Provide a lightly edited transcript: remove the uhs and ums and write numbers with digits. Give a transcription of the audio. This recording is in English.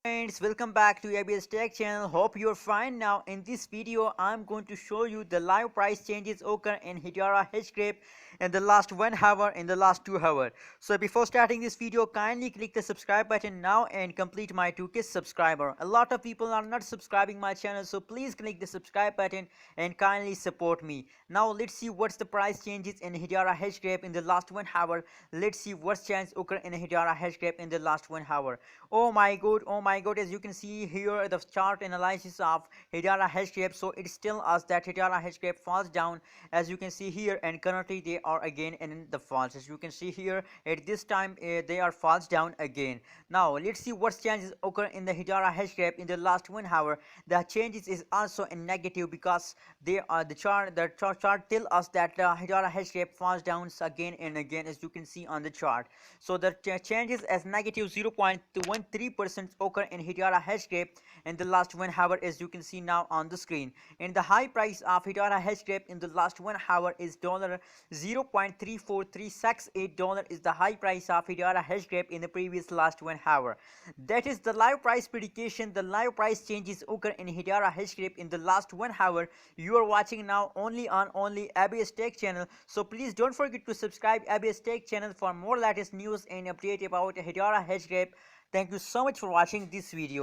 Friends, welcome back to ABS Tech channel. Hope you're fine. Now in this video I'm going to show you the live price changes occur in Hedera Hashgraph in the last 1 hour, in the last 2 hours. So before starting this video, kindly click the subscribe button now and complete my 2K subscriber. A lot of people are not subscribing my channel, so please click the subscribe button and kindly support me. Now let's see what's the price changes in Hedera Hashgraph in the last 1 hour. Let's see what changes occur in Hedera Hashgraph in the last 1 hour. Oh my god, as you can see here the chart analysis of Hedera Hashgraph. So it's telling us that Hedera Hashgraph falls down, as you can see here, and currently they are again in the falls. As you can see here, at this time they are falls down again. Now let's see what changes occur in the Hedera Hashgraph in the last 1 hour. The changes is also in negative because they are the chart tell us that Hedera Hashgraph falls down again and again, as you can see on the chart. So the changes as negative 0.13% occur in Hedera Hashgraph in the last 1 hour, as you can see now on the screen. And the high price of Hedera Hashgraph in the last 1 hour is $0.34368 is the high price of Hedera Hashgraph in the previous last 1 hour. That is the live price prediction. The live price changes occur in Hedera Hashgraph in the last 1 hour. You are watching now only on ABS Tech channel. So please don't forget to subscribe ABS Tech channel for more latest news and update about Hedera Hashgraph. Thank you so much for watching this video.